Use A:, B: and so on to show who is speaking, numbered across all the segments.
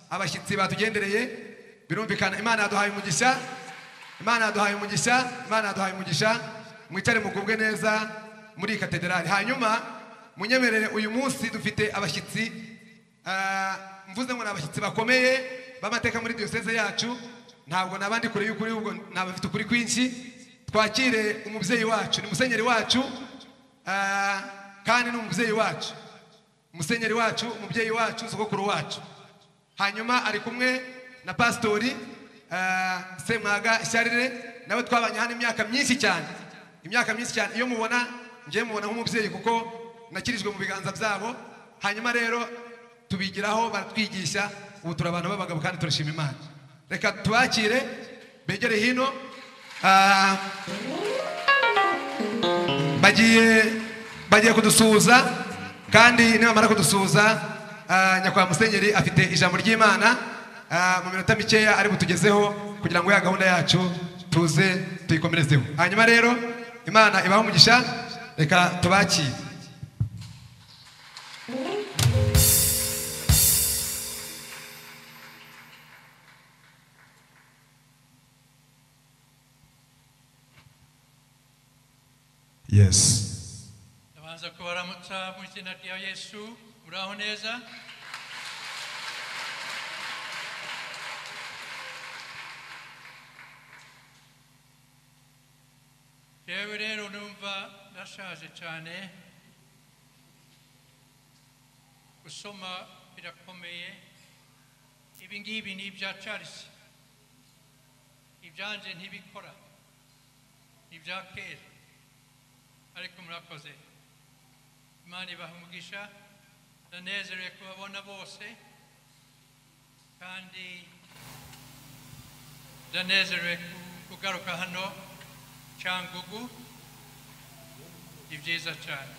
A: abashyitsi batugendereye birumvikana Imana yaduhaye umugisha Imana yaduhaye umugisha mwicare mugubwe neza muri katedrali hanyuma munyemerere uyu munsi dufite abashyitsi mvuze ngo nabashyitsi bakomeye bamateka muri diocese yacu ntabwo nabandi kure y'ukuri ubwo nabafite ukuri kwinshi twakire umubyeyi wacu ni musenyeri wacu kandi n'umubyeyi wacu musenyeri wacu umubyeyi wacu sogokuru wacu hanyuma ari kumwe na pastori Semwaga Sharire nawe twabanye hano imyaka myinshi cyane iyo mubona ngiye mubona nk'umubyeyi kuko nakirijwe mu biganza byabo hanyuma rero tubigiraho baratwigisha ubu turi abantu b'abagabo kandi turashima Imana reka tubakire begere hino bagiye kudusuhuza kandi nibamara kudusuhuza nyakubahwa musenyeri afite ijambo ry'Imana mu minota mikeya ari butugezeho kugira ngo ya gahunda yacu tuze tuyikomerezeho hanyuma rero Imana ibaho umugisha reka tubakire Yes.
B: Ndabanza kubaramutsa mu izina rya Yesu muraho neza Yewe rero numva ndashaje cyane gusoma birakomeye ibi ngibi ni ibya Charles ibyanje ntibikora ibya kera ariko murakoze Imana ibaha umugisha ndanezerewe kubabona bose kandi ndanezerewe kugaruka hano Cyangugu ni byiza cyane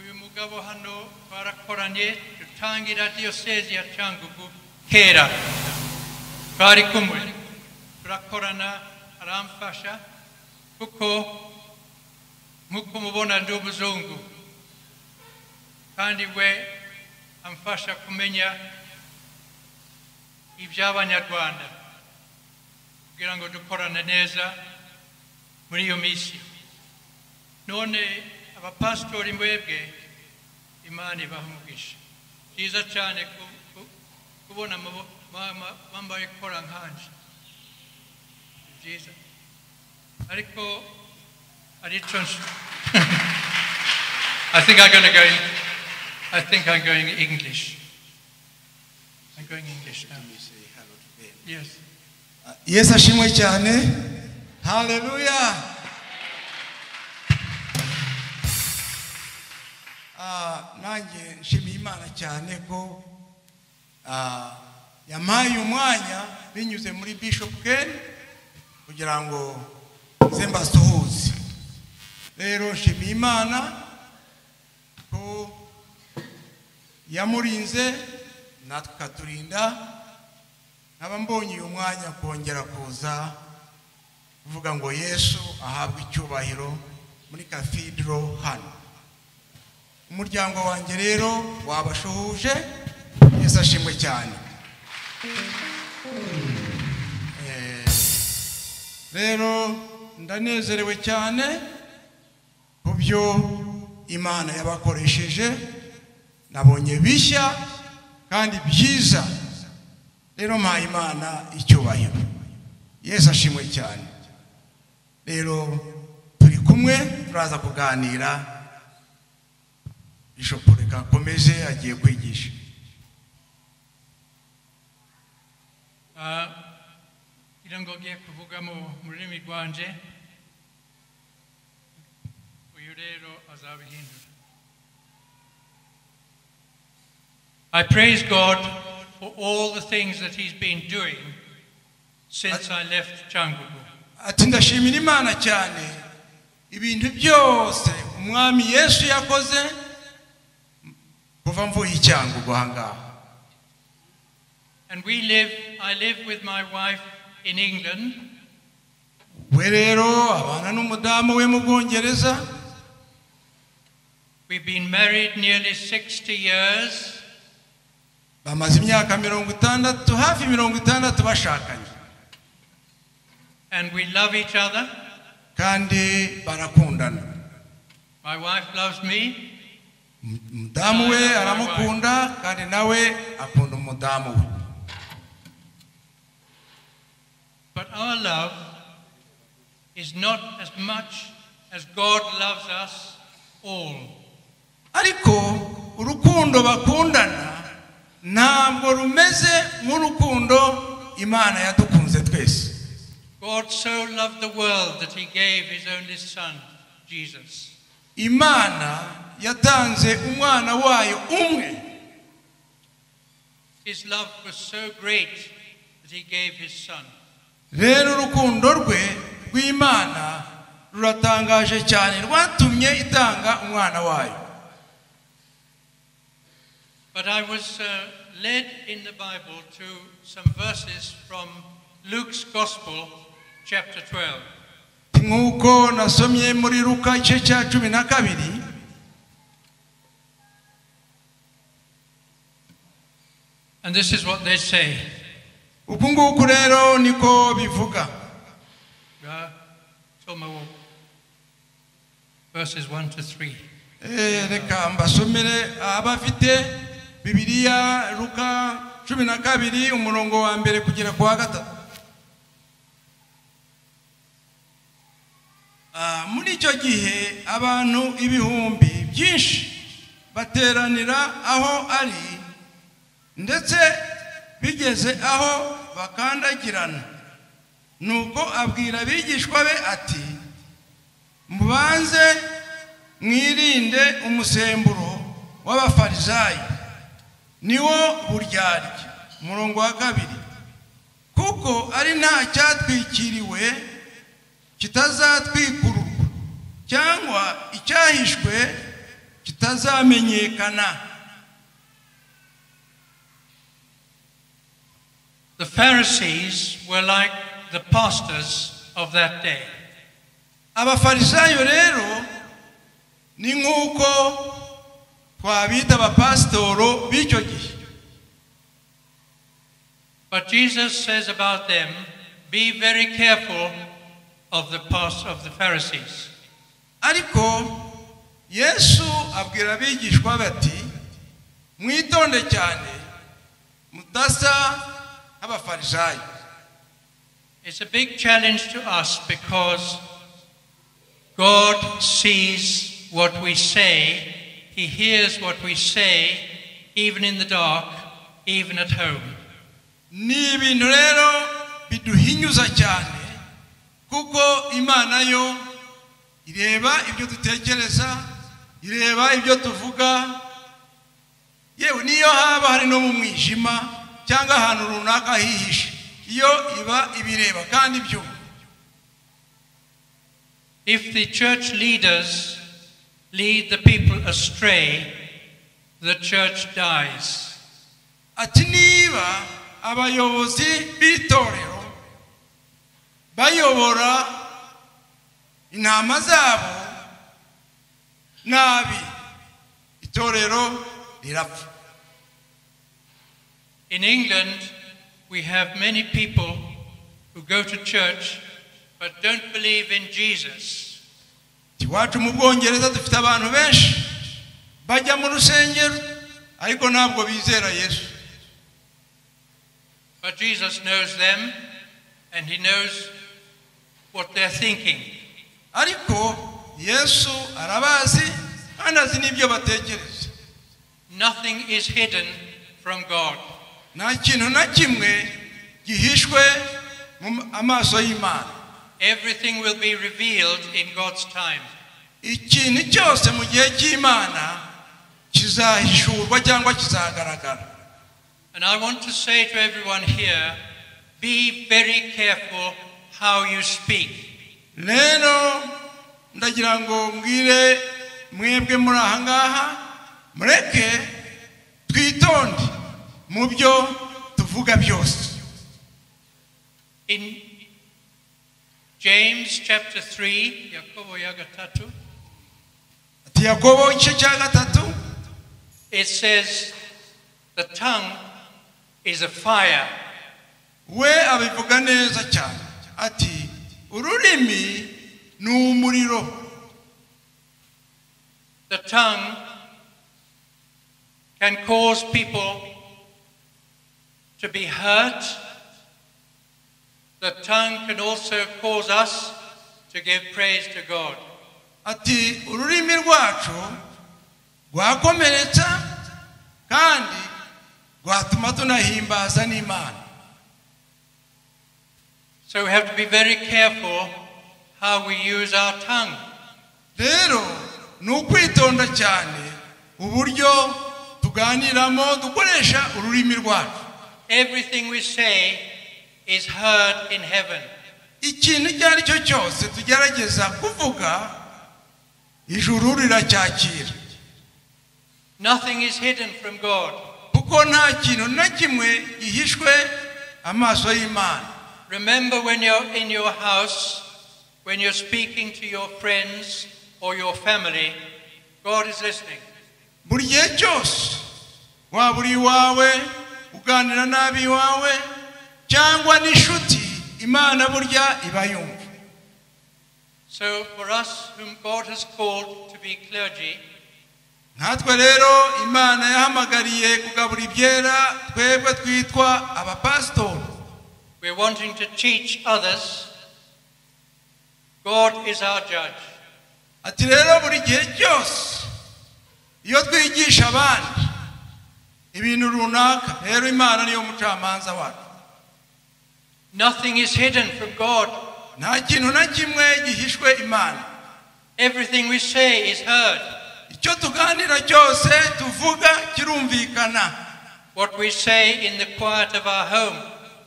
B: uyu mugabo hano barakoranye dutangira diocese ya Cyangugu kera bari kumwe turakorana aramfasha kuko nkuko mubona ndi umuzungu kandi we amfasha kumenya iby'abanyarwanda kugira ngo dukorane neza muri iyo misi none abapastori mwebwe Imana ibaha umugisha byiza cyane kubona bambaye kora nkanje byiza ariko I think I'm going English. I'm going English now. Yes.
C: Yes, ashimwe cyane. Hallelujah. Nanjye nshimiye Imana cyane ko yampaye umwanya binyuze muri Bishop Ken kugira ngo nze mbasuhuze. Rero nshimiye Imana ko yamurinze natwe katurinda nkaba mbonye uyu mwanya kongera kuza kuvuga ngo Yesu ahabwe icyubahiro muri cathedral hano umuryango wanjye rero wabashuhuje Yesu ashimwe cyane rero ndanezerewe cyane kubyo Imana yabakoresheje nabonye bishya kandi byiza rero mpa Imana icyubahiro Yesu ashimwe cyane rero turi kumwe turaza kuganira Bishop reka komeze agiye kwigisha
B: irango giye kuvuga mu rurimi rwanje uyu rero azabihindura I praise God for all the things that he's been doing since I left Cyangugu.
C: Ati ndashimira Imana cyane ibintu byose umwami Yesu yakoze kuva mvuye Cyangugu hangaha.
B: And I live with my wife in England.
C: We rero abana n'umudamu we mu Bwongereza.
B: We've been married nearly 60 years.
C: bamaze imyaka 60 hafi 60 bashakanye.
B: And we love each other.
C: Kandi barakundana.
B: My wife loves me.
C: Mudamu we aramukunda kandi nawe akunda umudamu we.
B: But our love is not as much as God loves us all.
C: Ariko urukundo bakundana ntabwo rumeze nk'urukundo Imana yadukunze twese.
B: God so loved the world that he gave his only son, Jesus.
C: Imana yatanze umwana wayo umwe.
B: His love was so great that he gave his son.
C: Rero urukundo rwe rw'Imana ruratangaje cyane rwatumye itanga umwana wayo.
B: But I was led in the Bible to some verses from Luke's Gospel, chapter 12.
C: Nkuko nasomye muri Luka igice cya 12.
B: And this is what they say.
C: Uku nguku rero niko bivuga.
B: Verses 1 to 3.
C: Reka mbasomere abafite Bibiliya Luka 12 umurongo wa mbere kugera kwa gatatu. Muri icyo gihe abantu ibihumbi byinshi bateranira aho ari, ndetse bigeze aho bakandagirana. Nuko abwira abigishwa be ati, mubanze mwirinde umusemburo w'abafarisayo, niwo buryarya. Umurongo wa 2, kuko ari nta cyatwikiriwe kitazatwikururwa, cyangwa icyahishwe kitazamenyekana.
B: The Pharisees were like the pastors of that day.
C: Abafarisayo rero ni nkuko twabita abapastoro b'icyo gihe.
B: But Jesus says about them, be very careful of the Pharisees.
C: Ariko Yesu abwira abigishwa bati, mwitonde cyane mudasa abafarisayo.
B: It's a big challenge to us because God sees what we say, he hears what we say, even in the dark, even at home.
C: Ni ibintu rero biduhinyuza cyane, kuko Imana yo ireba ibyo dutekereza, ireba ibyo tuvuga, yewe niyo haba hari no mu mwijima cyangwa ahantu runaka hihishe, iyo iba ibireba kandi byumva.
B: If the church leaders lead the people astray, the church dies.
C: Ati niba abayobozi b'itorero bayobora intama zabo nabi, itorero rirapfa.
B: In England, we have many people who go to church but don't believe in Jesus.
C: Iwacu mu Bwongereza dufite abantu benshi bajya mu rusengero ariko ntabwo bizera Yesu.
B: But Jesus knows them and he knows what they're thinking.
C: Ariko Yesu arabazi kandi azi n'ibyo batekereza.
B: Nothing is hidden from God.
C: Nta kintu na kimwe gihishwe mu amaso y'Imana.
B: Everything will be revealed in God's time.
C: Ikintu cyose mu gihe cy'Imana kizahishurwa cyangwa kizagaragara.
B: And I want to say to everyone here, be very careful how you speak.
C: Rero ndagira ngo mbwire mwebwe muri aha ngaha, mureke twitonde mu byo tuvuga byose.
B: In James chapter 3,
C: Yakobo igice cya 3,
B: it says the tongue is a fire.
C: we abivuga neza cyane ati ururimi ni umuriro.
B: The tongue can cause people to be hurt. The tongue can also cause us to give praise to God.
C: Ati ururimi rwacu rwakomeretsa kandi rwatuma tunahimbaza n'Imana.
B: So we have to be very careful how we use our tongue.
C: Rero ni ukwitonda cyane uburyo tuganiramo dukoresha ururimi rwacu.
B: Everything we say is heard in heaven.
C: Ikintu icyo ari cyo cyose tugerageza kuvuga ijuru riracyakira.
B: Nothing is hidden from God.
C: Kuko nta kintu na kimwe gihishwe amaso y'Imana.
B: Remember when you're in your house, when you're speaking to your friends or your family, God is listening.
C: Buri gihe cyose waba uri iwawe uganira n'abiwawe cyangwa n'inshuti, Imana burya iba yumva.
B: So for us whom God has called to be clergy,
C: natwe rero Imana yahamagariye kugabura ibyera twebwe twitwa abapastori.
B: we're wanting to teach others. God is our judge.
C: Ati rero buri gihe cyose iyo twigisha abandi ibintu runaka, rero Imana niyo mucamanza wacu.
B: Nothing is hidden from God.
C: Nta kintu na kimwe gihishwe Imana.
B: Everything we say is heard.
C: Icyo tuganira cyose tuvuga kirumvikana.
B: What we say in the quiet of our home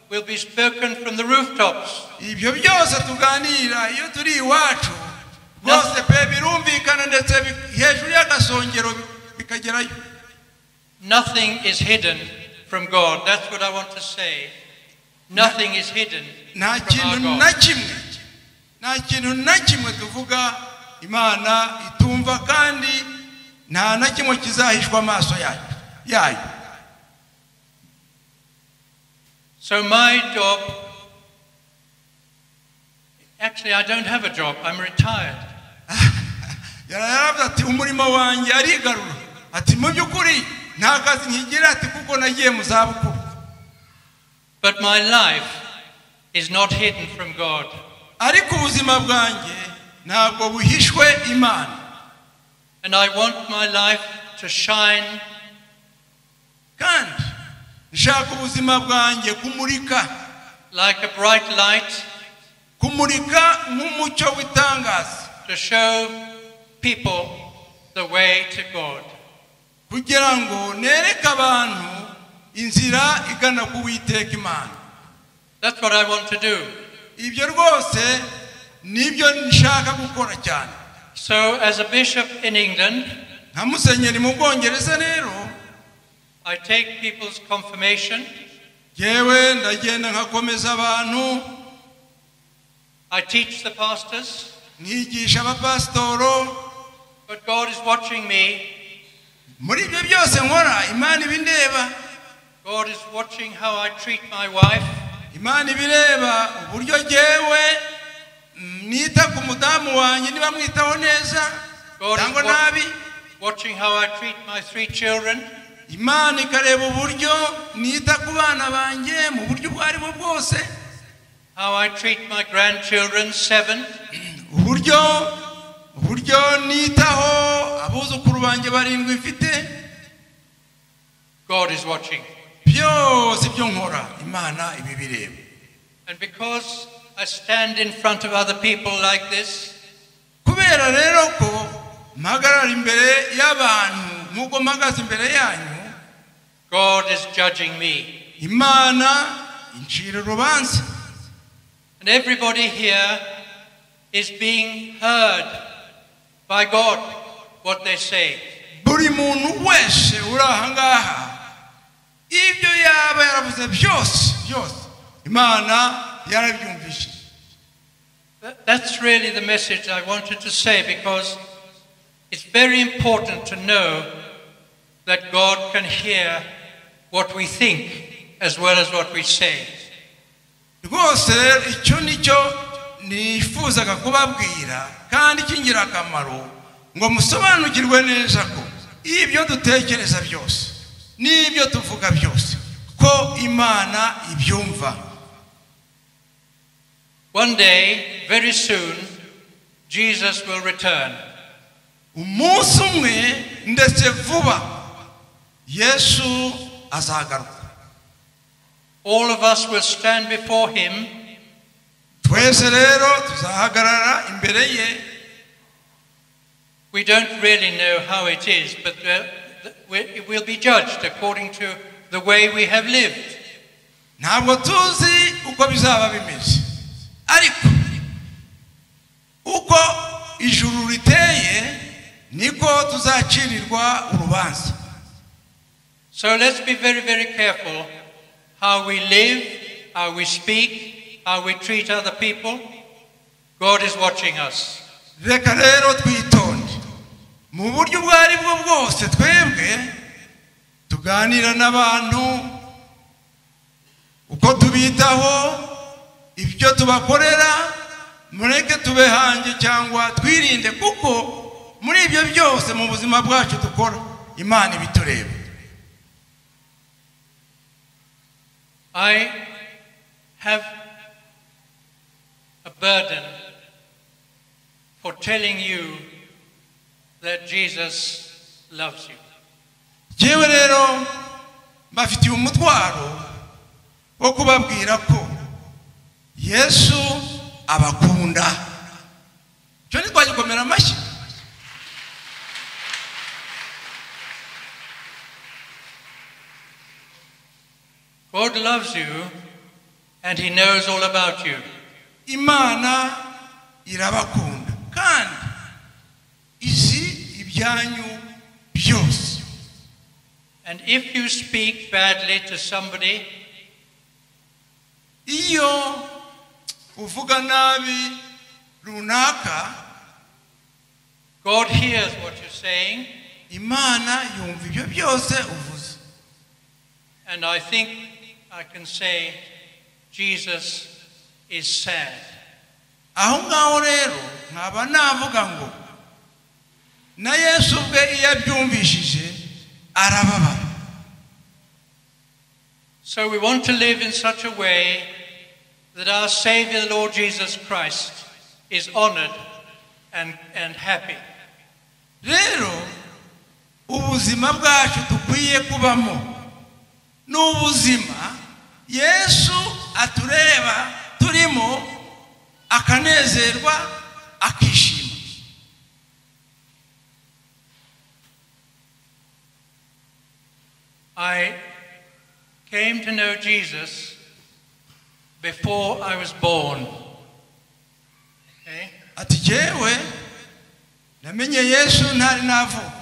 B: will be spoken from the rooftops.
C: Ibyo byose tuganira iyo turi iwacu byose pe birumvikana ndetse hejuru y'agasongero bikagerayo.
B: Nothing is hidden from God. That's what I want to say. Nothing is hidden from our God.
C: Nta kintu na kimwe tuvuga Imana itumva kandi nta na kimwe kizahishwa amaso yayo.
B: So my job, actually I don't have a job, I'm retired.
C: Yaravuze ati umurimo wanjye arigarura. Ati mu by'ukuri nta kazi nkigira ati kuko nagiye mu zabukuru.
B: But my life is not hidden from God.
C: Ariko ubuzima bwanjye ntabwo buhishwe Imana.
B: And I want my life to shine.
C: Kandi nshaka ubuzima bwanjye kumurika
B: Like a bright light.
C: Kumurika nk'umucyo w'itangaza.
B: To show people the way to God.
C: Kugira ngo nereke abantu inzira igana ku Uwiteka Imana.
B: That's what I want to do.
C: Ibyo rwose nibyo nshaka gukora cyane.
B: So as a bishop in England,
C: nka musenyeri mu Bwongereza rero
B: I take people's confirmation.
C: Yewe ndagenda nkakomeza abantu.
B: I teach the pastors.
C: Nkigisha abapastoro.
B: But God is watching me.
C: Muri ibyo byose nkora Imana ibindeba.
B: God is watching how I treat my wife.
C: Imana ibireba uburyo jewe nita ku mudamu wanjye niba mwitaho neza cyangwa nabi.
B: Watching how I treat my 3 children.
C: Imana ikareba uburyo nita ku bana banjye mu buryo bwari bwo bwose.
B: How I treat my grandchildren 7.
C: uburyo nitaho abuzukuru banjye 7 mfite.
B: God is watching.
C: Byose byo nkora Imana ibibireba.
B: And because I stand in front of other people like this,
C: kubera rero ko mpagarara imbere y'abantu nk'uko mpagaze imbere yanyu,
B: God is judging me.
C: Imana incira urubanza.
B: And everybody here is being heard by God, what they say.
C: Buri muntu wese uri aha ngaha ibyo yaba yaravuze byose Imana yarabyumvise.
B: That's really the message I wanted to say, because it's very important to know that God can hear what we think as well as what we say.
C: rwose icyo nicyo nifuzaga kubabwira kandi cy'ingirakamaro ngo musobanukirwe neza ko ibyo dutekereza byose n'ibyo tuvuga byose ko Imana ibyumva.
B: One day, very soon, Jesus will return.
C: Umunsi umwe ndetse vuba Yesu azagaruka.
B: All of us will stand before him.
C: Twese rero tuzahagarara imbere ye.
B: We don't really know how it is, but we'll be judged according to the way we have lived.
C: Ntabwo tuzi uko bizaba bimeze, ariko uko ijuru riteye niko tuzacirirwa urubanza.
B: So let's be very, very careful how we live, how we speak, how we treat other people. God is watching us.
C: Reka rero twitonde mu buryo ubwo ari bwo bwose twebwe tuganira n'abantu, uko tubitaho, ibyo tubakorera, mureke tube hanze cyangwa twirinde, kuko muri ibyo byose mu buzima bwacu dukora Imana ibitureba.
B: I have a burden for telling you that Jesus loves you.
C: Jewe rero mbafitiye umutwaro wo kubabwira ko Yesu abakunda. Cyo ntitwagikomera amashyi.
B: God loves you and he knows all about you.
C: Imana irabakunda kandi izi ibyanyu byose.
B: And if you speak badly to somebody,
C: iyo uvuga nabi runaka,
B: God hears what you're saying.
C: Imana yumva ibyo byose uvuze.
B: And I think I can say Jesus is sad.
C: Aho ngaho rero nkaba navuga ngo na Yesu ubwe iyo abyumvishije arababara.
B: So we want to live in such a way that our Savior, the Lord Jesus Christ, is honored and happy.
C: Rero ubuzima bwacu dukwiye kubamo n'ubuzima Yesu atureba turimo akanezerwa akishima.
B: I came to know Jesus before I was born. Okay?
C: Ati jewe namenye Yesu ntari navuka.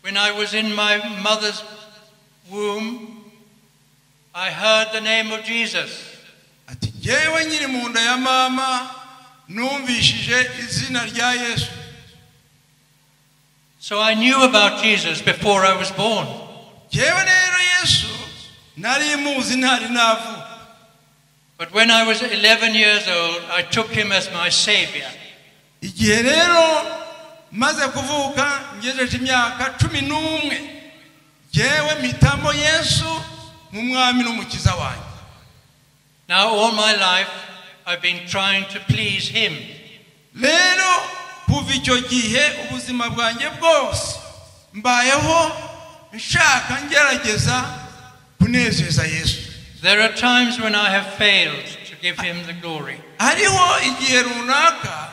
B: When I was in my mother's womb, I heard the name of Jesus.
C: Ati jewe nyiri mu nda ya mama numvishije izina rya Yesu.
B: So I knew about Jesus before I was born.
C: Jewe rero Yesu nari muzi ntari navuka.
B: But when I was 11 years old, I took him as my Savior.
C: Igihe rero maze kuvuka ngejeje imyaka 11, jewe mitamo Yesu nk'umwami n'umukiza wanjye.
B: Now all my life I've been trying to please him.
C: Rero kuva icyo gihe ubuzima bwanjye bwose mbayeho nshaka ngerageza kunezeza Yesu.
B: There are times when I have failed to give him the glory.
C: Hariho igihe runaka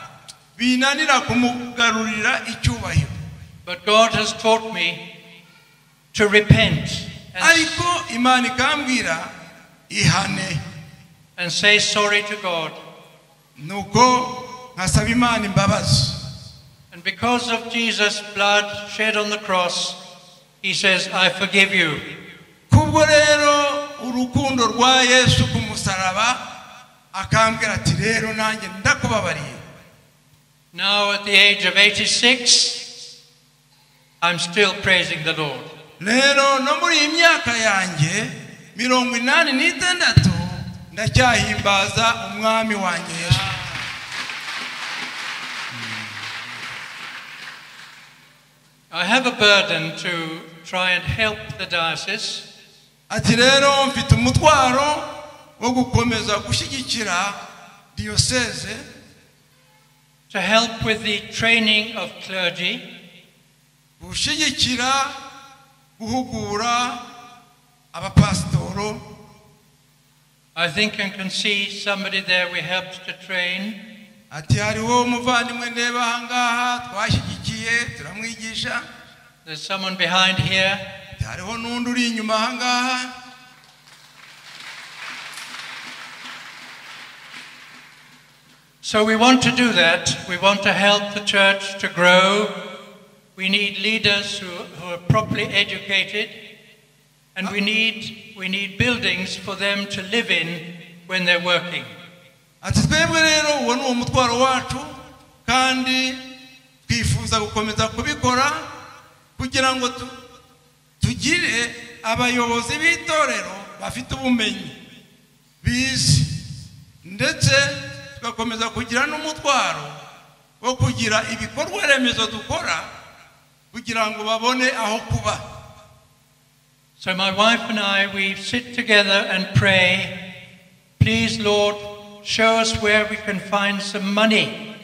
C: binanira kumugarurira icyubahiro.
B: But God has taught me to repent
C: Ariko Imana ikambwira ihane.
B: And say sorry to God.
C: Nuko nkasaba Imana imbabazi.
B: And because of Jesus' blood shed on the cross, he says, I forgive you.
C: Kubwo rero urukundo rwa Yesu ku musaraba akambwira ati rero nanjye ndakubabariye.
B: Now at the age of 86, I'm still praising the Lord.
C: Rero no muri imyaka yanjye 86 ndacyahimbaza umwami wanjye Yesu.
B: I have a burden to try and help the diocese.
C: Ati rero mfite umutwaro wo gukomeza gushyigikira diocese,
B: to help with the training of clergy,
C: gushyigikira guhugura abapasitoro.
B: I think I can see somebody there we helped to train.
C: Ati hariho umuvandimwe ndeba ahangaha twashyigikiye turamwigisha.
B: There's someone behind here.
C: Hariho n'undi uri inyuma ahangaha.
B: So we want to do that. We want to help the church to grow. We need leaders who are properly educated, and we need buildings for them to live in when they're working.
C: Ati twebwe rero uwo ni umutwaro wacu, kandi twifuza gukomeza kubikora kugira ngo tugire abayobozi b'itorero bafite ubumenyi bizi, ndetse tugakomeza kugira n'umutwaro wo kugira ibikorwa remezo dukora kugira ngo babone aho kuba.
B: So my wife and I, we sit together and pray, please Lord, show us where we can find some money.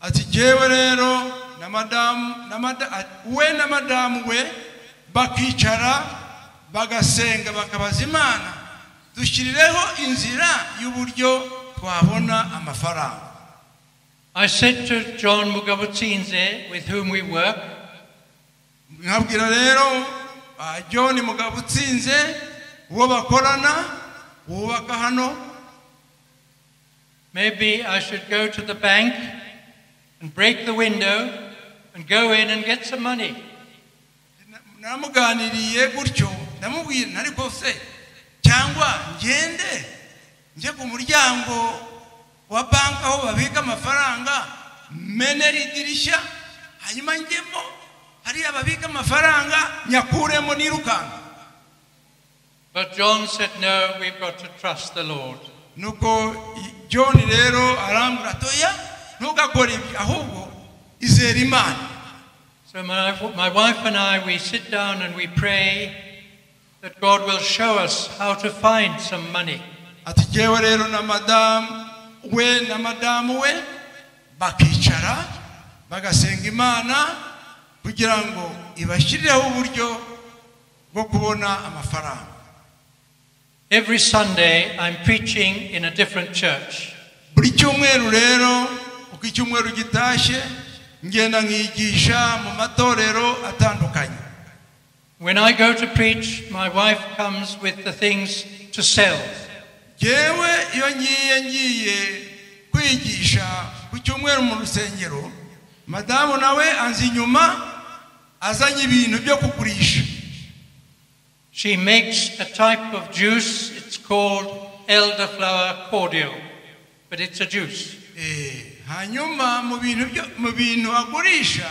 C: Ati jewe rero na madamu we bakicara bagasenga bakabaza Imana dushyirireho inzira y'uburyo twabona amafaranga.
B: I said to John Mugabutsinze, with whom we work,
C: nkabwira rero John Mugabutsinze uwo bakorana wubaka hano,
B: maybe I should go to the bank and break the window and go in and get some money.
C: Namuganiriye gutyo ndamubwira ariko se cyangwa ngende nje ku muryango wa banki aho babika amafaranga mene idirishya hanyuma njyemo hari ababika amafaranga nyakuremo nirukanga.
B: But John said, no, we've got to trust the Lord.
C: Nuko John rero arambura toya ntugakore ibi ahubwo izera Imana.
B: So my wife and I, we sit down and we pray that God will show us how to find some money.
C: Ati jewe rero na madamu we bakicara bagasenga Imana kugira ngo ibashirireho uburyo bwo kubona amafaranga.
B: Every Sunday I'm preaching in a different church.
C: Buri cyumweru rero uko icyumweru gitashye ngenda nkigisha mu matorero atandukanye.
B: When I go to preach, my wife comes with the things to sell.
C: Jewe iyo ngiye kwigisha ku cyumweru mu rusengero, madamu nawe anzi inyuma azanye ibintu byo kugurisha.
B: She makes a type of juice, it's called elderflower cordial, but it's a juice.
C: Hanyuma mu bintu agurisha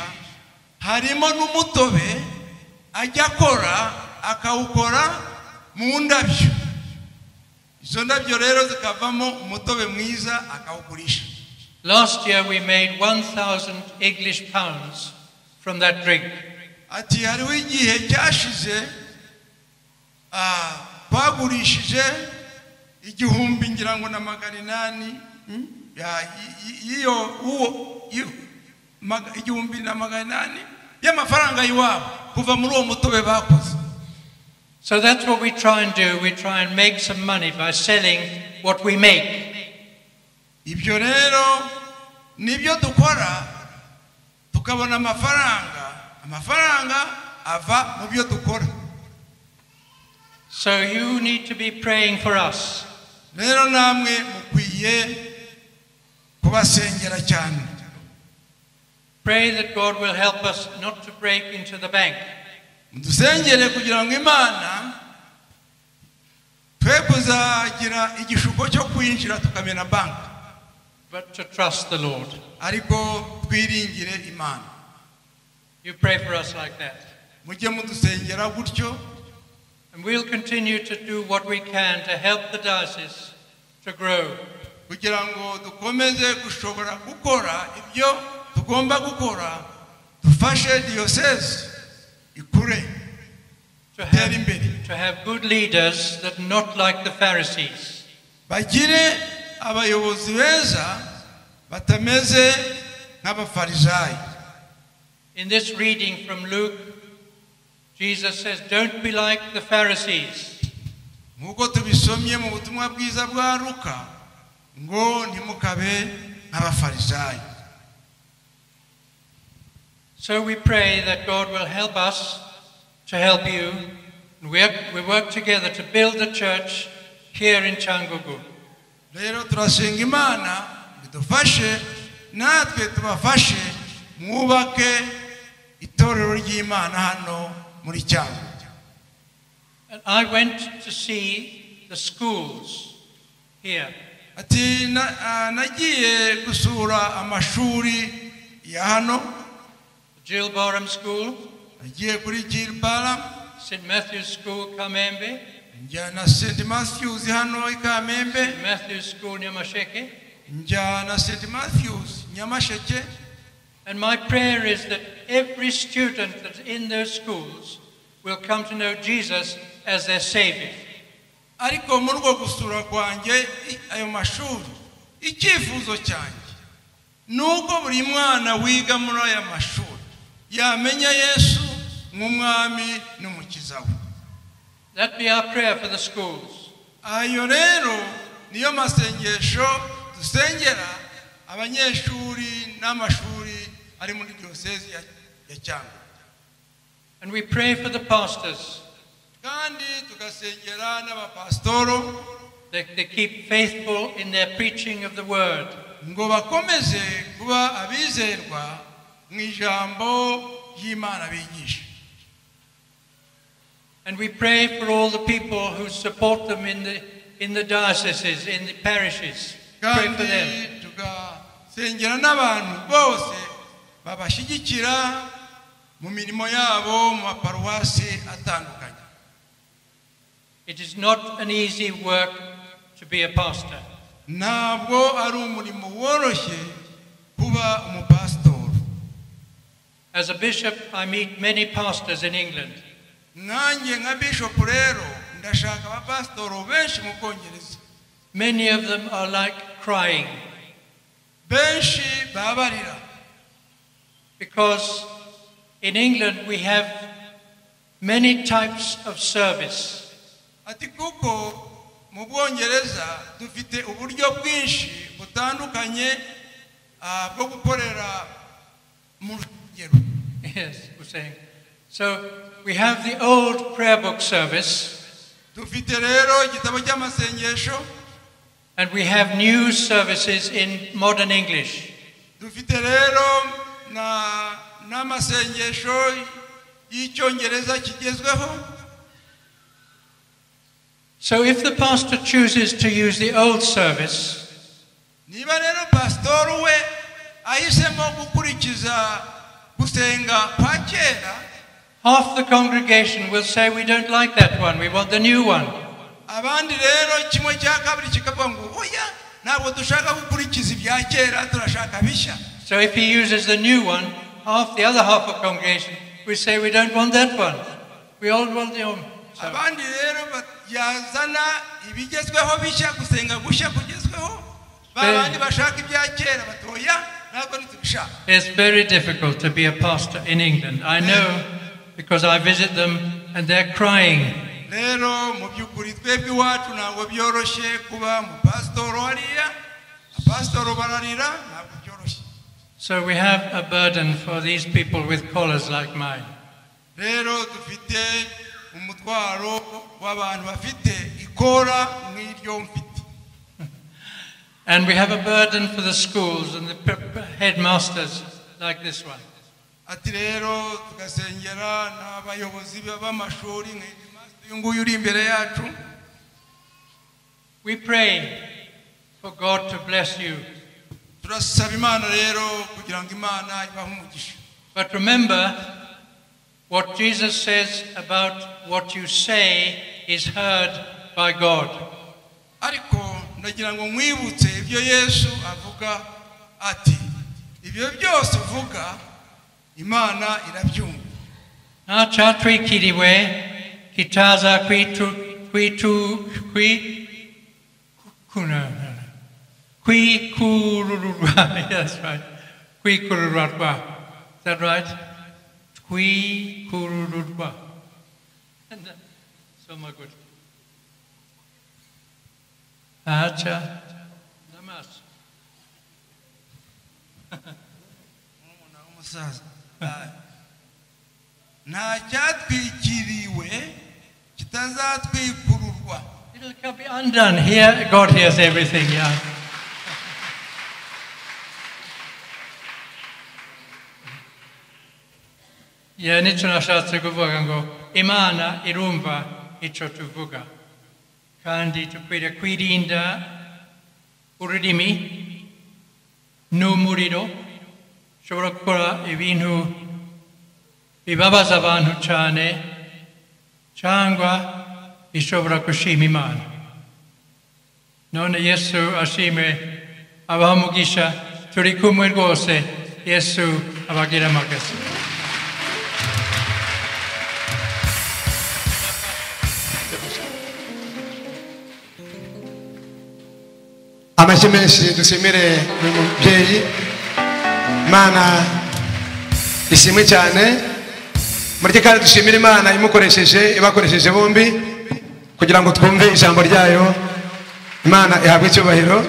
C: harimo n'umutobe ajya akora akawukora mu ndabyo. Izo ndabyo rero zikavamo umutobe mwiza akawugurisha.
B: Last year we made 1,000 English pounds from that drink.
C: Ati hariho igihe cyashize twagurishije 1,800 1,800 y'amafaranga y'iwabo kuva muri uwo mutobe bakoze.
B: So that's what we try and do. We try and make some money by selling what we make.
C: Ibyo rero nibyo dukora tukabona amafaranga ava mu byo dukora.
B: So you need to be praying for us.
C: Rero namwe mukwiye kubasengera cyane.
B: Pray that God will help us not to break into the bank.
C: Mudusengere kugira ngo Imana twe kuzagira igishuko cyo kwinjira tukamena bank,
B: but to trust the Lord.
C: Ariko twiringire Imana.
B: You pray for us like that.
C: Mujye mudusengera gutyo
B: And we'll continue to do what we can to help the diocese to grow.
C: kugira ngo dukomeze gushobora gukora ibyo tugomba gukora dufashe diocese ikure
B: To have good leaders that are not like the Pharisees.
C: bagire abayobozi beza batameze nk'abafarisayo.
B: In this reading from Luke, Jesus says, don't be like the Pharisees.
C: nk'uko tubisomye mu butumwa bwiza bwa Luka ngo ntimukabe nk'abafarisayo.
B: So we pray that God will help us to help you. And we work together to build the church here in Cyangugu.
C: rero turasenga Imana bidufashe natwe tubafashe mwubake itorero ry'Imana hano muri Cyangugu.
B: And I went to see the schools here.
C: ati nagiye gusura amashuri ya hano.
B: Jill Barham School,
C: nagiye kuri Jill Barham,
B: St. Matthew's School, Kamembe,
C: njyana St. Matthew's hano i Kamembe,
B: St. Matthew's School, Nyamasheke.
C: njyana St. Matthew's Nyamasheke.
B: And my prayer is that every student that's in those schools will come to know Jesus as their Savior.
C: ariko muri uko gusura kwanjye ayo mashuri icyifuzo cyanjye nuko buri mwana wiga muri aya mashuri yamenya Yesu nk'umwami n'umukiza we.
B: That be our prayer for the schools.
C: ayo rero niyo masengesho dusengera abanyeshuri n'amashuri ari muri diocese ya Cyangugu.
B: And we pray for the pastors.
C: kandi tugasengera n'abapastoro
B: They keep faithful in their preaching of the word.
C: ngo bakomeze kuba abizerwa mu ijambo y'Imana bigisha.
B: And we pray for all the people who support them in the dioceses, in the parishes. Pray for them.
C: kandi tugasengera n'abantu bose babashyigikira mu mirimo yabo mu maparuwasi atandukanye.
B: It is not an easy work to be a pastor.
C: ntabwo ari umurimo woroshye kuba umupasitoro.
B: As a bishop, I meet many pastors in England.
C: nanjye nka bishop rero ndashaka abapasitoro benshi mu Bwongereza.
B: Many of them are like crying
C: benshi babarira
B: because in England we have many types of service.
C: ati kuko mu Bwongereza dufite uburyo bwinshi butandukanye bwo gukorera mu rugero.
B: Yes, we're saying. So we have the old prayer book service,
C: dufite rero igitabo cy'amasengesho,
B: and we have new services in modern English.
C: dufite rero n'amasengesho y'icyongereza kigezweho.
B: So if the pastor chooses to use the old service,
C: niba rero pastor we ahisemo gukurikiza gusenga kwa kera,
B: half the congregation will say, we don't like that one, we want the new one.
C: abandi rero kimwe cya kabiri kikavuga ngo oya ntabwo dushaka gukurikiza ibya kera turashaka bishya.
B: So if he uses the new one, the other half of the congregation will say, we don't want that one, we all want the old. So,
C: abandi rero yazana ibigezweho bishya gusenga gushya kugezweho, babandi bashaka ibya kera batoya ntabwo nitubishaka.
B: it's very difficult to be a pastor in England. I know because I visit them and they're crying.
C: rero mu by'ukuri twebwe iwacu ntabwo byoroshye kuba mu pasitoro hariya, abapasitoro bararira ntabwo byoroshye.
B: So we have a burden for these people with collars like mine.
C: rero dufite umutwaro w'abantu bafite ikora nk'iryo mfite.
B: And we have a burden for the schools and the headmasters like this one.
C: ati rero tugasengera n'abayobozi b'amashuri nk'uyu nguyu uri imbere yacu.
B: We pray for God to bless you.
C: turasaba Imana rero kugira ngo Imana ibahe umugisha.
B: But remember, What Jesus says about what you say is heard by God.
C: ariko ndagira ngo mwibutse ibyo Yesu avuga ati ibyo byose uvuga Imana irabyumva.
B: Chatwikiriwe kitaza kwikururwa. Yes, right. Kwikururwa. Is that right? Kwikururwa. So my good. Acha. Namas.
C: umusaza nta cyatwikiriwe kitazatwikururwa.
B: It can be undone. Here, God hears everything, yeah. Yeah, nicyo nashatse kuvuga ngo Imana irumva icyo tuvuga kandi tukwiriye kwirinda ururimi n'umuriro ushobora gukora ibintu bibabaza abantu cyane cyangwa bishobora gushima Imana. None Yesu ashime abaha umugisha, turi kumwe rwose. Yesu abagira amagezi.
A: amashyi menshi dushimire uyu mubyeyi. Imana ishimwe cyane. Mureke kandi dushimire Imana ibakoresheje bombi kugira ngo twumve ijambo ryayo. Imana ihabwe icyubahiro.